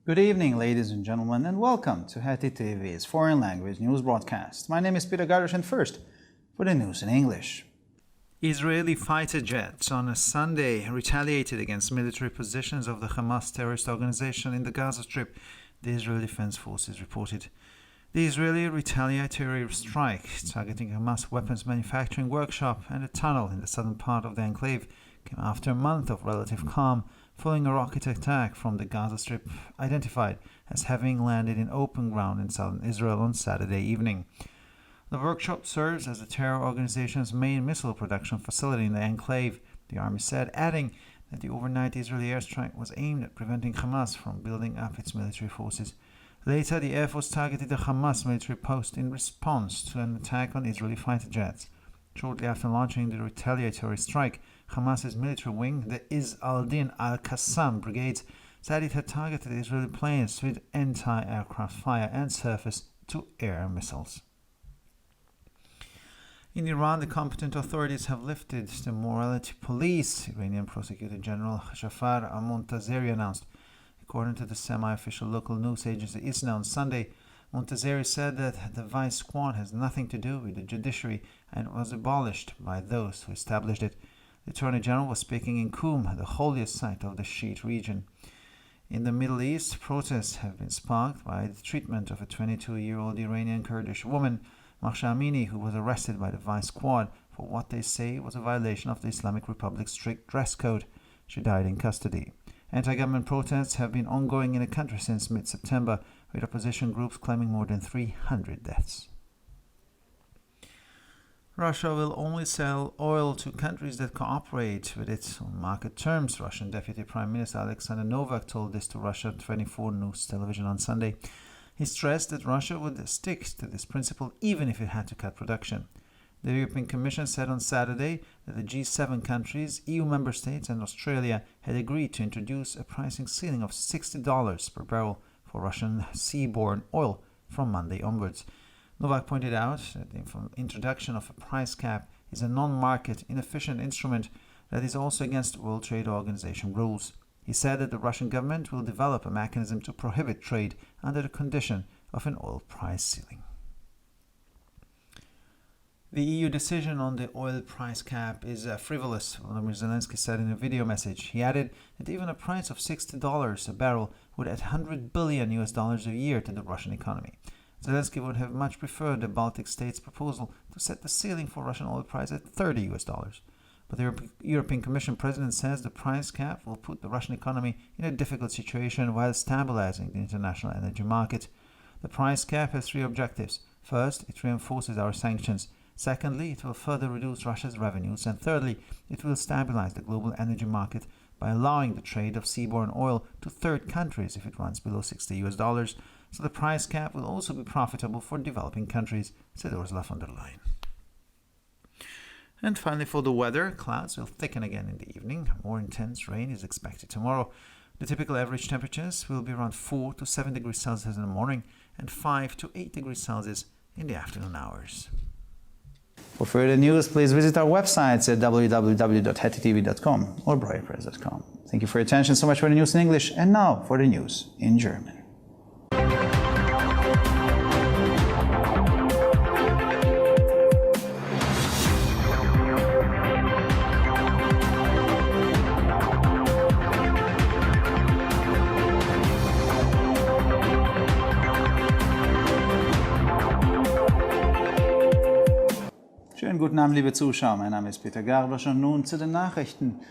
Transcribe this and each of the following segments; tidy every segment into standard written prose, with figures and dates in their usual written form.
Good evening, ladies and gentlemen, and welcome to Heti TV's foreign language news broadcast. My name is Peter Gardosh, and first, for the news in English. Israeli fighter jets on a Sunday retaliated against military positions of the Hamas terrorist organization in the Gaza Strip, the Israel Defense Forces reported. The Israeli retaliatory strike targeting Hamas weapons manufacturing workshop and a tunnel in the southern part of the enclave came after a month of relative calm following a rocket attack from the Gaza Strip identified as having landed in open ground in southern Israel on Saturday evening. The workshop serves as the terror organization's main missile production facility in the enclave, the army said, adding that the overnight Israeli airstrike was aimed at preventing Hamas from building up its military forces. Later, the Air Force targeted the Hamas military post in response to an attack on Israeli fighter jets. Shortly after launching the retaliatory strike, Hamas's military wing, the Izz al-Din al-Qassam brigades, said it had targeted Israeli planes with anti-aircraft fire and surface-to-air missiles. In Iran, the competent authorities have lifted the morality police, Iranian Prosecutor General Jafar Montazeri announced. According to the semi-official local news agency ISNA on Sunday, Montazeri said that the vice squad has nothing to do with the judiciary and was abolished by those who established it. The Attorney General was speaking in Qum, the holiest site of the Shiite region. In the Middle East, protests have been sparked by the treatment of a 22-year-old Iranian Kurdish woman, Mahsa Amini, who was arrested by the vice squad for what they say was a violation of the Islamic Republic's strict dress code. She died in custody. Anti-government protests have been ongoing in the country since mid-September, with opposition groups claiming more than 300 deaths. Russia will only sell oil to countries that cooperate with it on market terms, Russian Deputy Prime Minister Alexander Novak told this to Russia 24 News television on Sunday. He stressed that Russia would stick to this principle even if it had to cut production. The European Commission said on Saturday that the G7 countries, EU member states and Australia had agreed to introduce a pricing ceiling of $60 per barrel for Russian seaborne oil from Monday onwards. Novak pointed out that the introduction of a price cap is a non-market, inefficient instrument that is also against World Trade Organization rules. He said that the Russian government will develop a mechanism to prohibit trade under the condition of an oil price ceiling. The EU decision on the oil price cap is frivolous, Volodymyr Zelensky said in a video message. He added that even a price of $60 a barrel would add $100 billion a year to the Russian economy. Zelensky would have much preferred the Baltic states' proposal to set the ceiling for Russian oil price at $30. But the European Commission president says the price cap will put the Russian economy in a difficult situation while stabilizing the international energy market. The price cap has three objectives. First, it reinforces our sanctions. Secondly, it will further reduce Russia's revenues. And thirdly, it will stabilize the global energy market by allowing the trade of seaborne oil to third countries if it runs below $60. So the price cap will also be profitable for developing countries, said Ursula von der Leyen. And finally, for the weather, clouds will thicken again in the evening. More intense rain is expected tomorrow. The typical average temperatures will be around 4 to 7 degrees Celsius in the morning and 5 to 8 degrees Celsius in the afternoon hours. For further news, please visit our websites at www.hetitv.com or broyerpress.com. Thank you for your attention so much for the news in English, and now for the news in German. Schönen guten Abend, liebe Zuschauer. Mein Name ist Peter Gardosh und nun zu den Nachrichten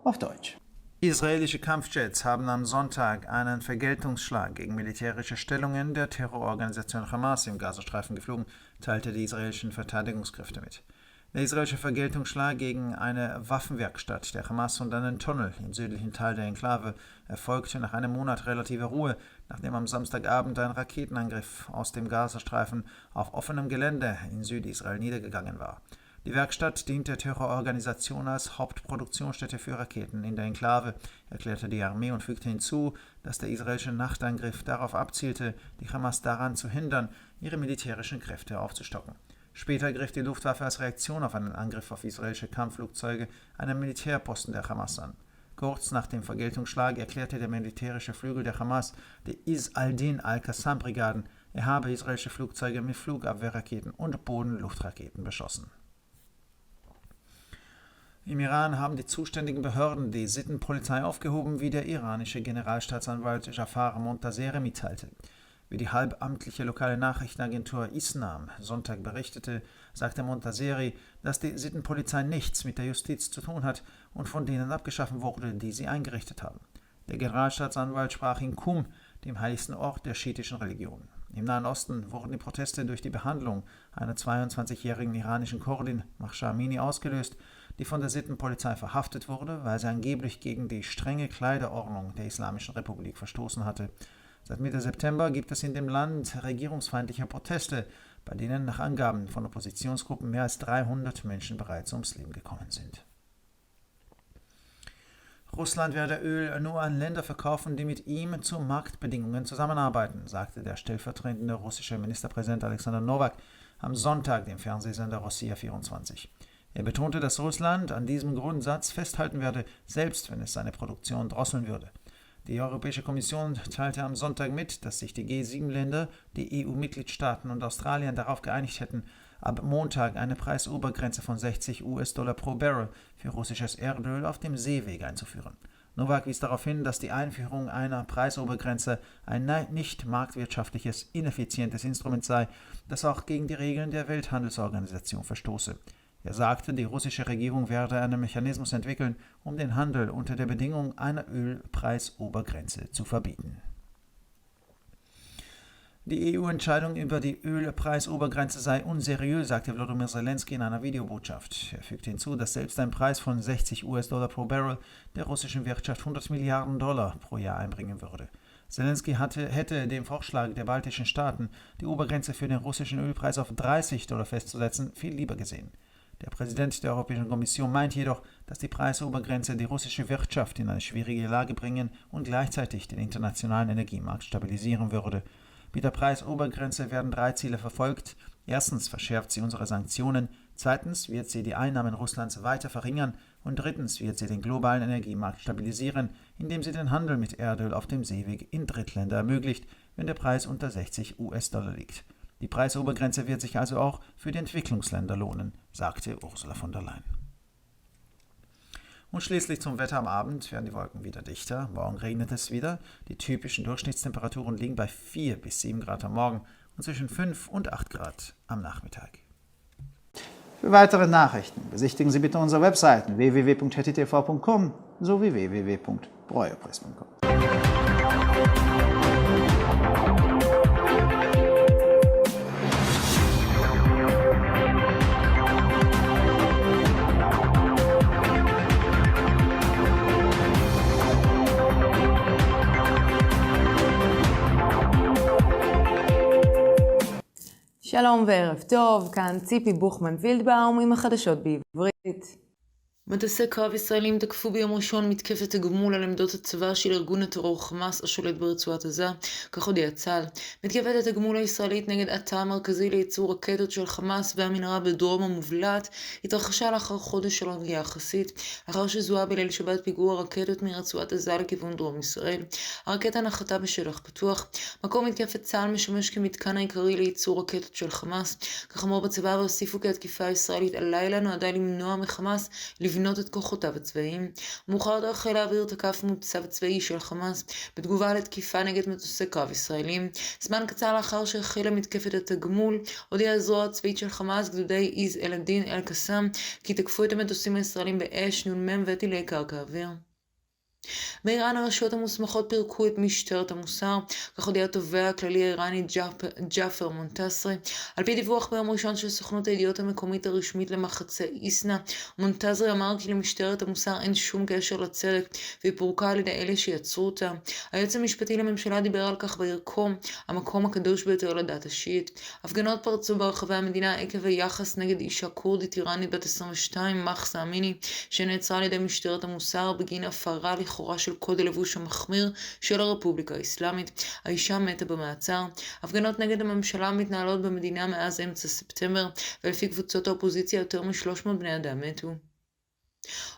auf Deutsch. Israelische Kampfjets haben am Sonntag einen Vergeltungsschlag gegen militärische Stellungen der Terrororganisation Hamas im Gazastreifen geflogen, teilte die israelischen Verteidigungskräfte mit. Der israelische Vergeltungsschlag gegen eine Waffenwerkstatt der Hamas und einen Tunnel im südlichen Teil der Enklave erfolgte nach einem Monat relativer Ruhe, nachdem am Samstagabend ein Raketenangriff aus dem Gazastreifen auf offenem Gelände in Südisrael niedergegangen war. Die Werkstatt dient der Terrororganisation als Hauptproduktionsstätte für Raketen in der Enklave, erklärte die Armee und fügte hinzu, dass der israelische Nachtangriff darauf abzielte, die Hamas daran zu hindern, ihre militärischen Kräfte aufzustocken. Später griff die Luftwaffe als Reaktion auf einen Angriff auf israelische Kampfflugzeuge einen Militärposten der Hamas an. Kurz nach dem Vergeltungsschlag erklärte der militärische Flügel der Hamas, die Is al-Din al-Qassam-Brigaden, er habe israelische Flugzeuge mit Flugabwehrraketen und Bodenluftraketen beschossen. Im Iran haben die zuständigen Behörden die Sittenpolizei aufgehoben, wie der iranische Generalstaatsanwalt Jafar Montazeri mitteilte. Wie die halbamtliche lokale Nachrichtenagentur Islam Sonntag berichtete, sagte Montazeri, dass die Sittenpolizei nichts mit der Justiz zu tun hat und von denen abgeschaffen wurde, die sie eingerichtet haben. Der Generalstaatsanwalt sprach in Qum, dem heiligsten Ort der schiitischen Religion. Im Nahen Osten wurden die Proteste durch die Behandlung einer 22-jährigen iranischen Kurdin, Mahsa Amini, ausgelöst, die von der Sittenpolizei verhaftet wurde, weil sie angeblich gegen die strenge Kleiderordnung der Islamischen Republik verstoßen hatte. Seit Mitte September gibt es in dem Land regierungsfeindliche Proteste, bei denen nach Angaben von Oppositionsgruppen mehr als 300 Menschen bereits ums Leben gekommen sind. Russland werde Öl nur an Länder verkaufen, die mit ihm zu Marktbedingungen zusammenarbeiten, sagte der stellvertretende russische Ministerpräsident Alexander Nowak am Sonntag dem Fernsehsender Rossiya 24. Er betonte, dass Russland an diesem Grundsatz festhalten werde, selbst wenn es seine Produktion drosseln würde. Die Europäische Kommission teilte am Sonntag mit, dass sich die G7-Länder, die EU-Mitgliedstaaten und Australien darauf geeinigt hätten, ab Montag eine Preisobergrenze von $60 pro Barrel für russisches Erdöl auf dem Seeweg einzuführen. Nowak wies darauf hin, dass die Einführung einer Preisobergrenze ein nicht marktwirtschaftliches, ineffizientes Instrument sei, das auch gegen die Regeln der Welthandelsorganisation verstoße. Er sagte, die russische Regierung werde einen Mechanismus entwickeln, um den Handel unter der Bedingung einer Ölpreisobergrenze zu verbieten. Die EU-Entscheidung über die Ölpreisobergrenze sei unseriös, sagte Volodymyr Zelensky in einer Videobotschaft. Er fügte hinzu, dass selbst ein Preis von $60 pro Barrel der russischen Wirtschaft $100 Milliarden pro Jahr einbringen würde. Zelensky hätte dem Vorschlag der baltischen Staaten, die Obergrenze für den russischen Ölpreis auf $30 festzusetzen, viel lieber gesehen. Der Präsident der Europäischen Kommission meint jedoch, dass die Preisobergrenze die russische Wirtschaft in eine schwierige Lage bringen und gleichzeitig den internationalen Energiemarkt stabilisieren würde. Mit der Preisobergrenze werden 3 Ziele verfolgt. Erstens verschärft sie unsere Sanktionen, zweitens wird sie die Einnahmen Russlands weiter verringern und drittens wird sie den globalen Energiemarkt stabilisieren, indem sie den Handel mit Erdöl auf dem Seeweg in Drittländer ermöglicht, wenn der Preis unter $60 liegt. Die Preisobergrenze wird sich also auch für die Entwicklungsländer lohnen, sagte Ursula von der Leyen. Und schließlich zum Wetter am Abend werden die Wolken wieder dichter, morgen regnet es wieder. Die typischen Durchschnittstemperaturen liegen bei 4 bis 7 Grad am Morgen und zwischen 5 und 8 Grad am Nachmittag. Für weitere Nachrichten besichtigen Sie bitte unsere Webseiten www.hettitv.com sowie www.breuerpress.com. שלום וערב טוב, כאן ציפי בוכמן וילדבאום עם החדשות בעברית. מטוסי קרב ישראלים תקפו ביום ראשון מתקפת תגמול על עמדות הצבא של ארגון הטרור חמאס השולט ברצועת עזה, כך הודיע צה"ל. מתקפת התגמול הישראלית נגד התא המרכזי לייצור רקטות של חמאס והמנהרה בדרום המובלעת התרחשה לאחר חודש של רגיעה יחסית, לאחר שזוהה בליל שבת פיגוע רקטות מרצועת עזה לכיוון דרום ישראל. הרקטה נחתה בשטח פתוח. מקום מתקפת צה"ל משמש כמתקן העיקרי לייצור רקטות של חמאס. כך אמרו בצבא והוסיפו כי התקיפה הישראלית הלילה נועדה למנוע מחמאס לבנות את כוחותיו הצבאיים. מאוחר יותר חיל האוויר תקף מוצב צבאי של חמאס בתגובה לתקיפה נגד מטוסי קרב ישראלים. זמן קצר לאחר שהחלה מתקפת התגמול, הודיעה הזרוע הצבאית של חמאס, גדודי איז אל-דין אל-קסאם, כי תקפו את המטוסים הישראלים באש, נ"מ וטילי קרקע אוויר. באיראן הרשויות המוסמכות פירקו את משטרת המוסר, כך הודיע התובע הכללי האיראני ג'אפר מונטסרי. על פי דיווח ביום ראשון של סוכנות הידיעות המקומית הרשמית למחצה איסנה, מונטסרי אמר כי למשטרת המוסר אין שום קשר לצדק, והיא פורקה על ידי אלה שיצרו אותה. היועץ המשפטי לממשלה דיבר על כך בערכו, המקום הקדוש ביותר לדת השיעית. הפגנות פרצו ברחבי המדינה עקב היחס נגד אישה קורדית איראנית בת 22, מחסה אמיני, שנעצרה על ידי משטרת המוסר בגין הפרה לכאורה של קוד הלבוש המחמיר של הרפובליקה האסלאמית. האישה מתה במעצר. הפגנות נגד הממשלה מתנהלות במדינה מאז אמצע ספטמבר, ולפי קבוצות האופוזיציה יותר מ-300 בני אדם מתו.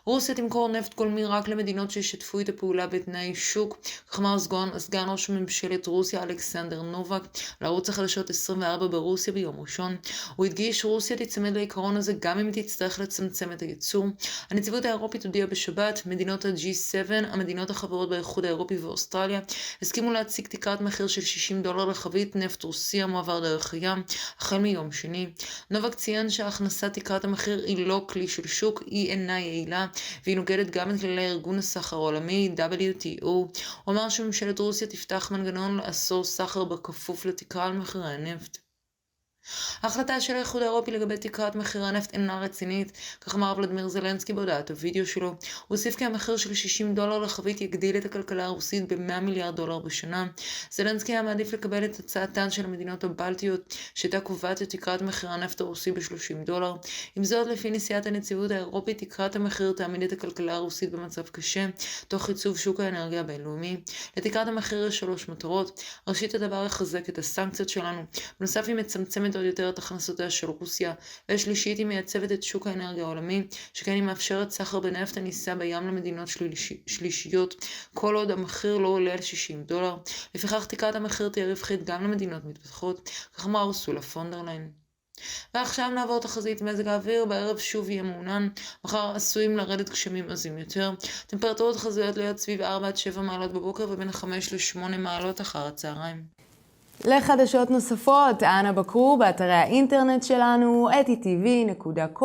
רוסיה תמכור נפט גולמי רק למדינות שישתפו את הפעולה בתנאי שוק, כך אמר סגן ראש ממשלת רוסיה אלכסנדר נובק לערוץ החדשות 24 ברוסיה ביום ראשון. הוא הדגיש שרוסיה תצמד לעיקרון הזה גם אם תצטרך לצמצם את הייצור. הנציבות האירופית הודיעה בשבת, מדינות ה-G7, המדינות החברות באיחוד האירופי ואוסטרליה, הסכימו להציג תקרת מחיר של $60 לחבית נפט רוסי המועבר דרך הים, החל מיום שני. נובק ציין שהכנסת תקרת המחיר היא לא כלי של שוק, היא אינה יעילה, והיא נוגדת גם את כללי ארגון הסחר העולמי WTO. הוא אמר שממשלת רוסיה תפתח מנגנון לאסור סחר בכפוף לתקרה על מחירי הנפט. ההחלטה של האיחוד האירופי לגבי תקרת מחירי הנפט אינה רצינית, כך אמר ולדימיר זלנסקי בהודעת הוידאו שלו. הוא הוסיף כי המחיר של $60 לחבית יגדיל את הכלכלה הרוסית ב$100 מיליארד בשנה. זלנסקי היה מעדיף לקבל את הצעתן של המדינות הבלטיות, שהייתה קובעת את תקרת מחיר הנפט הרוסי ב$30. עם זאת, לפי נשיאת הנציבות האירופית, תקרת המחיר תעמיד את הכלכלה הרוסית במצב קשה, תוך ייצוב שוק האנרגיה הבינלאומי. לתקרת המחיר יש 3 מטרות. ראשית, הדבר יחזק את הסנקציות שלנו. בנוסף, היא מצמצמת עוד יותר את הכנסותיה של רוסיה, ושלישית היא מייצבת את שוק האנרגיה העולמי, שכן היא מאפשרת סחר בנפט הנישא בים למדינות שלישיות, כל עוד המחיר לא עולה על $60. לפיכך תקרת המחיר תהיה רווחית גם למדינות מתפתחות, כך אמרה אורסולה פון דר ליין. ועכשיו נעבור תחזית מזג האוויר. בערב שוב יהיה מעונן, מחר עשויים לרדת גשמים עזים יותר. טמפרטורות תחזיות להיות סביב 4-7 מעלות בבוקר ובין 5-8 מעלות אחר הצהריים. לחדשות נוספות, אנא בקרו באתרי האינטרנט שלנו, etitv.com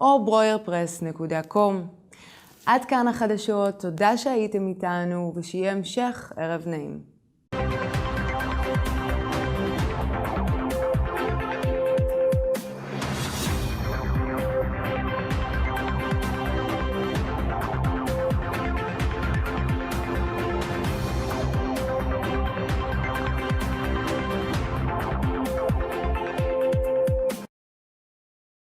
או broyerpress.com. עד כאן החדשות, תודה שהייתם איתנו ושיהיה המשך ערב נעים.